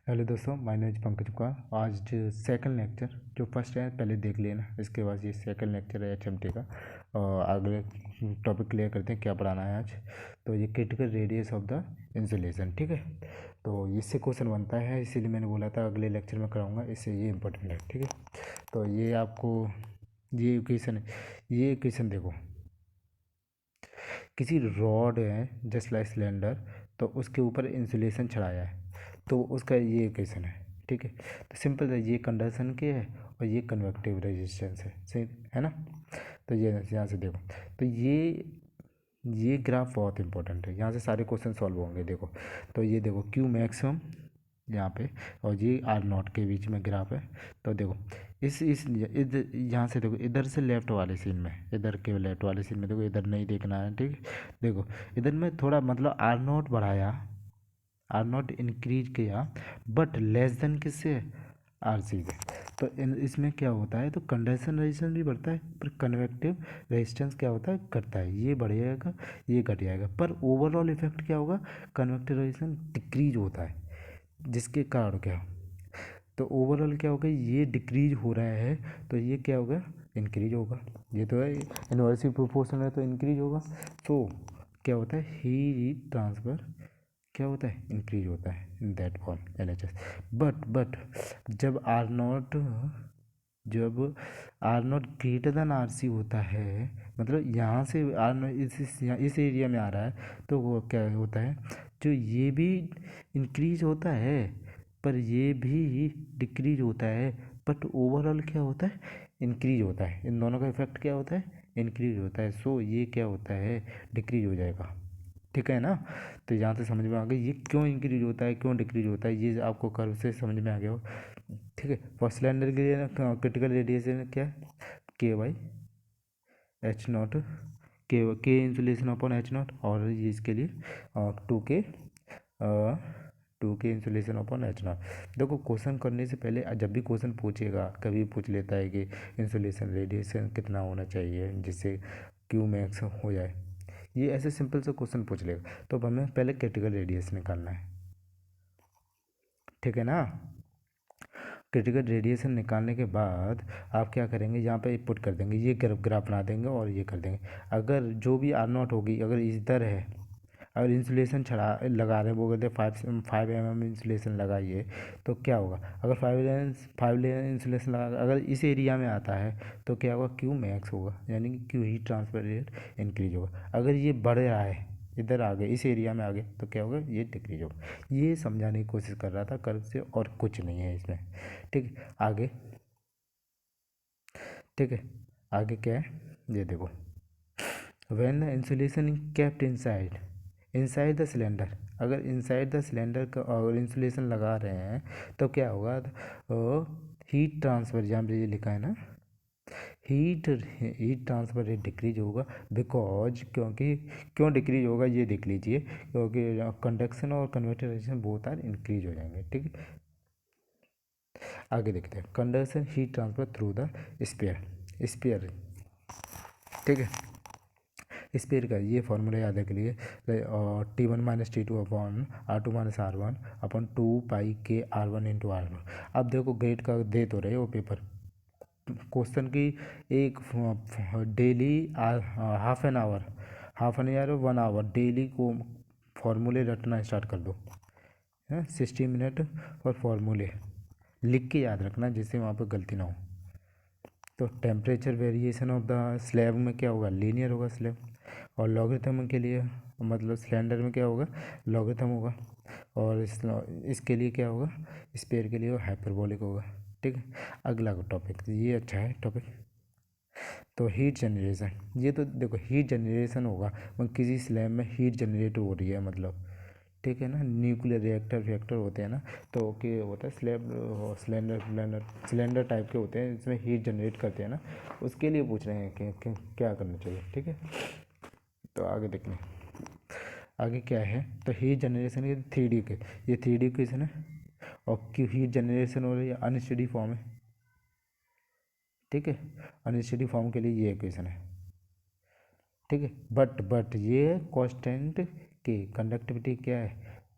Hello दोस्तों, my name is Pankaj Kumar. आज second lecture, जो फर्स्ट है पहले देख लेना, इसके बाद ये सेकंड लेक्चर है एचएमटी का। और अगले टॉपिक क्लियर करते हैं क्या पढ़ाना है आज। तो ये critical radius of the insulation, ठीक है। तो इससे क्वेश्चन बनता है, इसीलिए मैंने बोला था अगले लेक्चर में कराऊंगा, इससे ये इंपॉर्टेंट है, ठीक है। तो ये आपको ये क्वेश्चन है, ये क्वेश्चन देखो, किसी रॉड है जस्ट लाइक सिलेंडर, तो उसके ऊपर इंसुलेशन चढ़ाया है, तो उसका ये इक्वेशन है, ठीक है। तो सिंपल है, ये कंडक्शन के है और ये कन्वेक्टिव रेजिस्टेंस है, सही है ना। तो ये यहाँ से देखो, तो ये ग्राफ बहुत इंपॉर्टेंट है, यहाँ से सारे क्वेश्चन सॉल्व होंगे। देखो, तो ये देखो क्यू मैक्सिमम यहाँ पे, और ये आर नॉट के बीच में ग्राफ है। तो देखो इस इधर यहाँ से देखो, इधर से लेफ्ट वाले सीन में, इधर के लेफ्ट वाले सीन में देखो, इधर नहीं देखना है, ठीक है। देखो इधर में थोड़ा मतलब आर नॉट बढ़ाया, आर नॉट इंक्रीज किया, बट लेस देन किससे, आर सी से। तो इसमें क्या होता है, तो कंडक्शन रेजिस्टेंस भी बढ़ता है, पर कन्वेक्टिव रेजिस्टेंस क्या होता है, घटता है। ये बढ़ जाएगा, ये घट जाएगा, पर ओवरऑल इफेक्ट क्या होगा, कन्वेक्टिव रेजिस्टेंस डिक्रीज होता है, जिसके कारण क्या, तो ओवरऑल क्या होगा, ये डिक्रीज हो रहा है, तो ये क्या होगा, इंक्रीज होगा। ये तो है इनवर्सली प्रोपोर्शनल है, तो इंक्रीज होगा। तो क्या होता है, हीट ट्रांसफर क्या होता है, इंक्रीज होता है in that form LHS. But जब आर नॉट, जब R naught greater than R C होता है, मतलब यहाँ से आर नॉट इस एरिया में आ रहा है, तो वो क्या होता है, जो ये भी इंक्रीज होता है, पर ये भी डिक्रीज होता है, बट ओवरऑल क्या होता है, इंक्रीज होता है। इन दोनों का इफेक्ट क्या होता है, इंक्रीज होता है। सो ये क्या होता है, डिक्रीज हो जाएगा, ठीक है ना। तो यहाँ से समझ में आ गई ये क्यों इंक्रीज होता है, क्यों डिक्रीज होता है, ये आपको कर्व से समझ में आ गया हो, ठीक है। फर्स्ट सिलेंडर के लिए ना क्रिटिकल रेडिएशन क्या है, के बाई एच नॉट, के इंसुलेशन अपॉन एच नॉट, और ये इसके लिए टू के इंसुलेशन अपॉन एच नॉट। देखो क्वेश्चन करने से पहले जब भी क्वेश्चन पूछेगा, कभी पूछ लेता है कि इंसुलेशन रेडिएशन कितना होना चाहिए जिससे क्यू मैक्स हो जाए, ये ऐसे सिंपल से क्वेश्चन पूछ लेगा। तो अब हमें पहले क्रिटिकल रेडियस निकालना है, ठीक है ना। क्रिटिकल रेडिएशन निकालने के बाद आप क्या करेंगे, यहाँ पे पुट कर देंगे, ये ग्राफ बना देंगे और ये कर देंगे। अगर जो भी आर नॉट होगी, अगर इधर है, अगर इंसुलेशन छड़ा लगा रहे हैं, वो कहते हैं 5 mm इंसुलेशन लगाइए, तो क्या होगा, अगर 5 लेयर इंसुलेशन लगा, अगर इस एरिया में आता है, तो क्या होगा, क्यू मैक्स होगा, यानी कि Q heat transfer rate increase होगा। अगर ये बढ़ रहा है, इधर आ गए, इस एरिया में आ गए, तो क्या होगा, ये डिक्रीज होगा। ये समझाने की कोशिश कर रहा था कर्व से, और कुछ नहीं है इसमें, ठीक है। आगे, ठीक है, आगे क्या है, ये देखो, when the insulation kept inside inside the cylinder, अगर इनसाइड द सिलेंडर का और इंसुलेशन लगा रहे हैं, तो क्या होगा, हीट ट्रांसफर, जहाँ पे ये लिखा है ना, heat heat transfer rate decrease होगा, बिकॉज, क्योंकि क्यों डिक्रीज होगा ये देख लीजिए, क्योंकि कंडक्शन और convective resistance both are increase हो जाएंगे, ठीक है। आगे देखते हैं, conduction heat transfer through the sphere sphere, ठीक है। स्पेयर का ये फॉर्मूला याद है के लिए, T1 - T2 upon R2 - R1 upon 2π/K R1 × R1। अब देखो ग्रेड का दे तो रहे हो पेपर, क्वेश्चन की एक daily half an hour 1 hour daily को फॉर्मूले रटना स्टार्ट कर दो, है 60 मिनट और फॉर्मूले लिख के याद रखना, जिससे वहाँ पर गलती ना हो। तो temperature variation of the slab में क्या होगा, लीनियर होगा स्लैब, और लॉगरिथम के लिए, मतलब सिलेंडर में क्या होगा, लॉगरिथम होगा, और इसके लिए क्या होगा, स्पेयर के लिए वो हाइपरबोलिक होगा, ठीक है। अगला टॉपिक, ये अच्छा है टॉपिक, तो हीट जनरेशन, ये तो देखो हीट जनरेशन होगा, मतलब किसी स्लैब में हीट जनरेट हो रही है, मतलब, ठीक है ना। न्यूक्लियर रिएक्टर होते हैं ना, तो कि होता है स्लैब, सिलेंडर टाइप के होते हैं, इसमें हीट जनरेट करते हैं ना, उसके लिए पूछ रहे हैं कि क्या करना चाहिए, ठीक है। तो आगे देखते हैं, आगे क्या है, तो हीट जनरेशन के 3D के, ये 3D क्वेश्चन है, और क्यों हीट जनरेशन हो रही है, अनस्टेडी फॉर्म है, ठीक है। अनस्टेडी फॉर्म के लिए ये क्वेश्चन है, ठीक है। बट ये कांस्टेंट के, कंडक्टिविटी क्या है,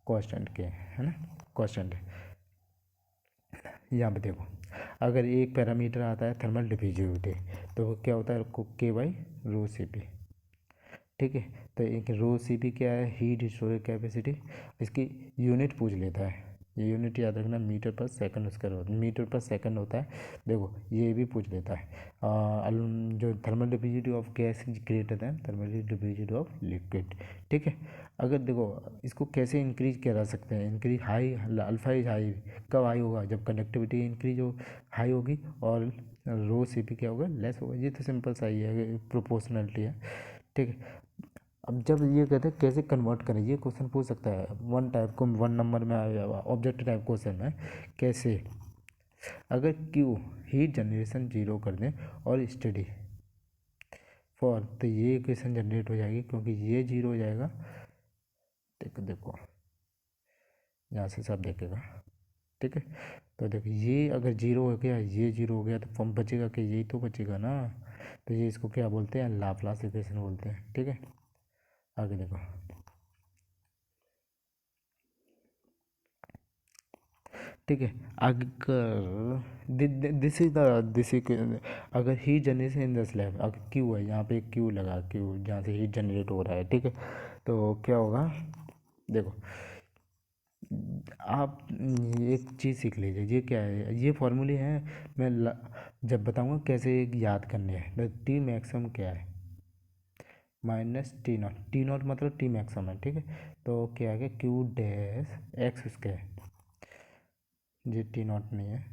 कांस्टेंट के है ना, कांस्टेंट है, यहाँ पे देखो, अगर एक पैरामीटर आता है थर्मल डिफ्यूजिविटी, तो वो क्या होता है के बाई रो सी पी। ठीक है, तो एक रो सी पी क्या है, हीट स्टोरेज कैपेसिटी, इसकी यूनिट पूछ लेता है। ये यूनिट याद रखना, मीटर पर सेकंड उसका मीटर पर सेकंड होता है। देखो ये भी पूछ लेता है। जो thermal diffusivity of gas is greater than thermal diffusivity of liquid. ठीक है, अगर देखो इसको कैसे इंक्रीज किया जा सकते हैं, increase high, alpha is high कब हाई होगा, जब कंडक्टिविटी इंक्रीज हो हाई होगी और रो सी पी क्या होगा, लेस होगा। ये तो सिंपल सा ही है, प्रोपोर्शनलिटी है। ठीक है, अब जब ये कहते हैं कैसे कन्वर्ट करें, ये क्वेश्चन पूछ सकता है वन टाइप को, वन नंबर में आया ऑब्जेक्ट टाइप क्वेश्चन में। कैसे, अगर क्यू हीट जनरेशन जीरो कर दें और स्टडी फॉर, तो ये इक्वेशन जनरेट हो जाएगी, क्योंकि ये जीरो हो जाएगा। देखो देखो यहाँ से सब देखेगा। ठीक है, तो देखो ये अगर जीरो हो गया, ये जीरो हो गया, तो फॉर्म बचेगा कि यही तो बचेगा ना। तो ये इसको क्या बोलते हैं, लाप्लास इक्वेशन बोलते हैं। ठीक है, आगे देखो। ठीक है, अगर दिस इज दिस अगर heat generation in the slab, अगर क्यू है, यहाँ पे एक क्यू लगा, क्यू जहाँ से हीट जनरेट हो रहा है। ठीक है, तो क्या होगा, देखो आप एक चीज़ सीख लीजिए, ये क्या है, ये फॉर्मूले हैं। जब बताऊंगा कैसे याद करने हैं। टी मैक्सिमम क्या है, minus T not, T not मतलब टी मैक्सिमम है। ठीक है, तो क्या है, क्यू डैश एक्स स्क्वायर, ये टी नॉट नहीं है,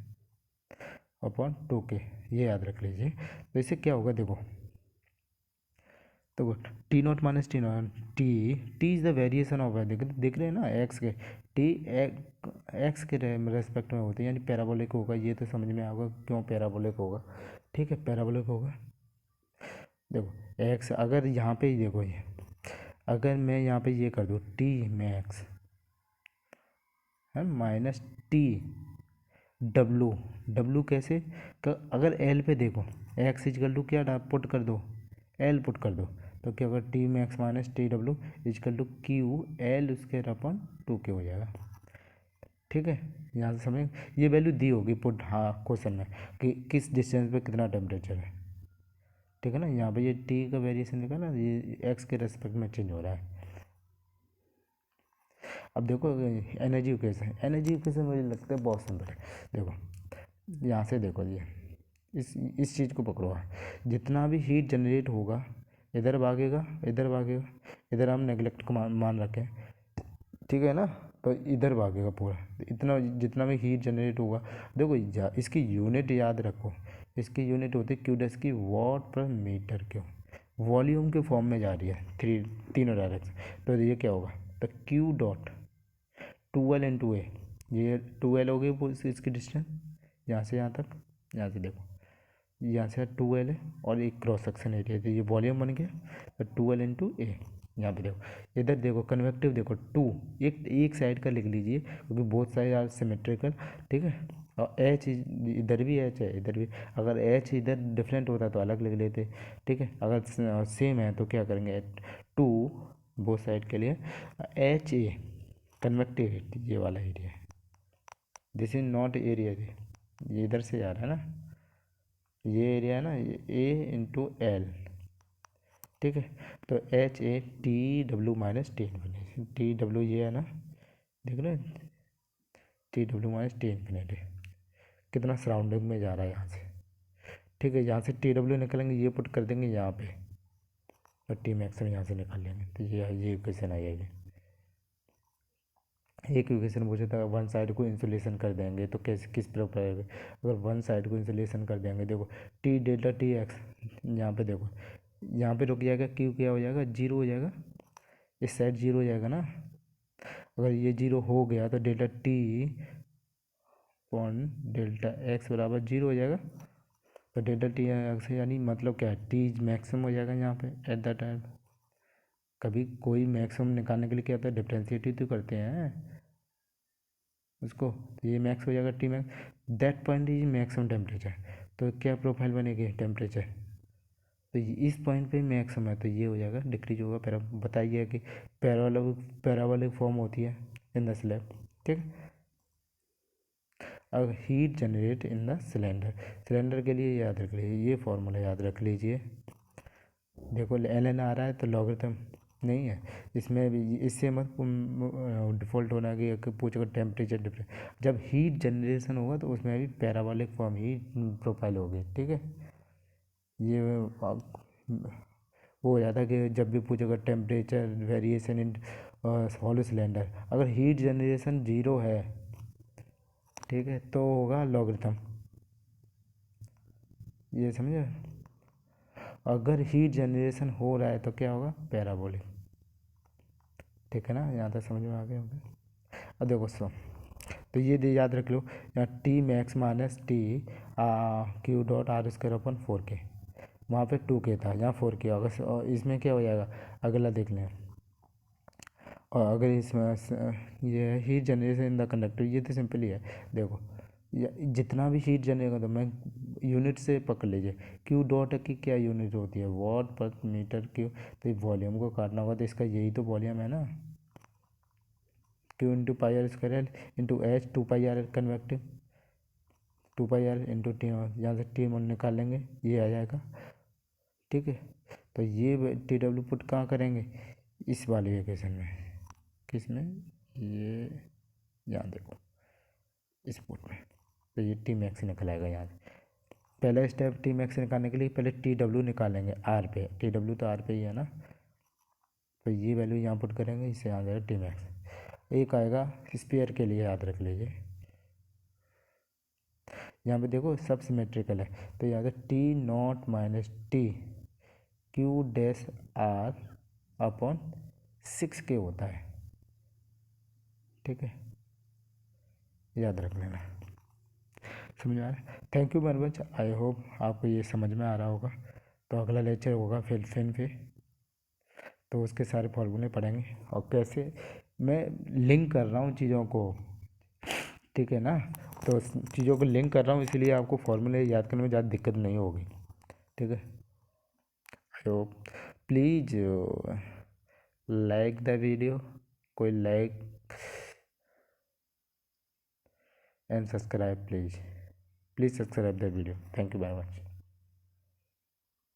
अपॉन टू के, ये याद रख लीजिए। तो इससे क्या होगा, देखो तो T naught minus T not, T is the variation of, देख रहे हैं ना एक्स के, टी एक्स के रेस्पेक्ट में होते हैं, यानी पैराबोलिक होगा। ये तो समझ में आएगा क्यों पैराबोलिक होगा। ठीक है, पैराबोलिक होगा। देखो एक्स, अगर यहाँ पे ही देखो, ये अगर मैं यहाँ पे ये कर दूँ टी मैक्स है माइनस टी डब्लू, डब्लू कैसे, अगर एल पे देखो, एक्स इजकल टू क्या पुट कर दो, एल पुट कर दो, तो क्या होगा, T max minus T W is equal to Q L square upon two K हो जाएगा। ठीक है, यहाँ से समझ, ये वैल्यू दी होगी पुट, हाँ क्वेश्चन में, कि किस डिस्टेंस पे कितना टेम्परेचर है। ठीक है ना, यहाँ पे ये टी का वेरिएशन लिखा ना, ये एक्स के रेस्पेक्ट में चेंज हो रहा है। अब देखो एनर्जी इक्वेशन, एनर्जी इक्वेशन मुझे लगता है बहुत सिंपल है। देखो यहाँ से देखो, ये इस चीज़ को पकड़ो, जितना भी हीट जनरेट होगा इधर भागेगा, इधर भागेगा, इधर हम नेगलेक्ट को मान रखें। ठीक है ना, तो इधर भागेगा पूरा, इतना जितना भी हीट जनरेट होगा। देखो इसकी यूनिट याद रखो, इसकी यूनिट होती है क्यू डैश की, वॉट पर मीटर क्यू, वॉल्यूम के फॉर्म में जा रही है, तीनों डायरेक्शन। तो ये क्या होगा, तो Q dot two L in two A, ये टू एल हो गई वो इसकी डिस्टेंस यहाँ से यहाँ तक, यहाँ से देखो यहाँ से टू एल है और एक क्रॉस सेक्शन एरिया, तो ये वॉल्यूम बन गया, तो टू एल इंटू ए। यहाँ पे देखो, इधर देखो कन्वेक्टिव, देखो टू, एक साइड का लिख लीजिए, क्योंकि बोथ साइड आर सिमेट्रिकल। ठीक है, और एच इधर भी एच है, इधर भी, अगर एच इधर डिफरेंट होता तो अलग लिख लेते। ठीक है, अगर सेम है तो क्या करेंगे, टू बोथ साइड के लिए, एच ए कन्वेक्टिव, ये वाला एरिया है, दिस इज नॉट एरिया, ये इधर से जा रहा है ना, ये एरिया है ना, ए इंटू एल। ठीक है, तो H A T W minus T infinity, T W ये है ना, देख रहे हैं, T W minus T infinity, कितना सराउंडिंग में जा रहा है यहाँ से। ठीक है, यहाँ से टी डब्ल्यू निकलेंगे, ये पुट कर देंगे यहाँ पे, और टी मैक्सिमम यहाँ से निकाल लेंगे, तो ये इक्वेशन आ जाएगी। एक इक्वेशन पूछा था, वन साइड को इंसुलेशन कर देंगे तो कैसे, किस प्रकार, अगर वन साइड को इंसुलेशन कर देंगे, देखो टी डेल्टा टी एक्स, यहाँ पे देखो, यहाँ पे रुक जाएगा, क्यू क्या हो जाएगा, जीरो हो जाएगा, इस साइड जीरो हो जाएगा ना। अगर ये जीरो हो गया तो delta T upon delta X बराबर जीरो हो जाएगा, तो डेल्टा टी एक्स यानी मतलब क्या है, टी मैक्सिमम हो जाएगा यहाँ पे एट द टाइम। कभी कोई मैक्सिमम निकालने के लिए क्या होता है, डिफरेंशिएट तो करते हैं उसको, तो ये मैक्स हो जाएगा, T max, that point is maximum temperature. तो क्या प्रोफाइल बनेगी, टेम्परेचर, तो इस पॉइंट पे मैक्सिमम है, तो ये हो जाएगा डिक्रीज होगा। बताइए कि पैराबोलिक फॉर्म होती है इन द स्लैब। ठीक है, अगर heat generate in the cylinder के लिए याद रख लीजिए, ये फॉर्मूला याद रख लीजिए। देखो ln आ रहा है तो लॉगरिथम नहीं है इसमें भी, इससे मत डिफ़ॉल्ट होना कि पूछेगा टेम्परेचर डिफरेंस। जब हीट जनरेशन होगा तो उसमें भी पैराबोलिक फॉर्म ही प्रोफाइल होगी, ठीक है। ये वो हो जाता है कि जब भी पूछेगा temperature variation in hollow cylinder, अगर हीट जनरेशन 0 है, ठीक है, तो होगा लॉगरिथम, ये समझे। अगर हीट जनरेशन हो रहा है तो क्या होगा, पैराबोलिक, ठीक है ना, यहाँ तक समझ में आ गया होगा। अब देखो सो, तो ये याद रख लो, यहाँ T max minus T Q dot are square upon 4K, वहाँ पे 2K था, यहाँ 4K होगा। और इसमें क्या हो जाएगा, अगला देख लें। और अगर इसमें ये heat generation in the conductor, ये तो सिंपल ही है। देखो जितना भी हीट जनरेट होगा, तो मैं यूनिट से पकड़ लीजिए, क्यू डॉट की क्या यूनिट होती है, वॉट पर मीटर क्यू। तो वॉल्यूम को काटना होगा तो इसका यही तो वॉल्यूम है ना, Q into pi R square L into H, 2 pi R convective, 2 pi R into T, यहाँ से टी निकाल लेंगे, ये आ जाएगा, ठीक है। तो ये टी डब्ल्यू पुट कहाँ करेंगे, इस वाले इक्वेशन में, किस में, ये यहाँ देखो इस पुट में, तो ये टी मैक्स निकल आएगा यहाँ से। पहला स्टेप टी मैक्स निकालने के लिए पहले टी डब्ल्यू निकालेंगे आर पे, टी डब्ल्यू तो आर पे ही है ना, तो ये वैल्यू यहाँ पुट करेंगे, इससे आ जाएगा टी मैक्स। एक आएगा स्पेयर के लिए, याद रख लीजिए, यहाँ पे देखो सब सिमेट्रिकल है, तो यहाँ से T naught minus T Q dash R upon 6K होता है, ठीक है, याद रख लेना। समझ में आ रहा है। Thank you very much, I hope आपको ये समझ में आ रहा होगा। तो अगला लेक्चर होगा फिर पे, तो उसके सारे फॉर्मूले पढ़ेंगे और कैसे मैं लिंक कर रहा हूँ चीज़ों को, ठीक है ना। तो चीज़ों को लिंक कर रहा हूँ, इसीलिए आपको फॉर्मूले याद करने में ज़्यादा दिक्कत नहीं होगी, ठीक है। तो प्लीज़ लाइक द वीडियो, कोई like and subscribe, please subscribe the video. Thank you very much.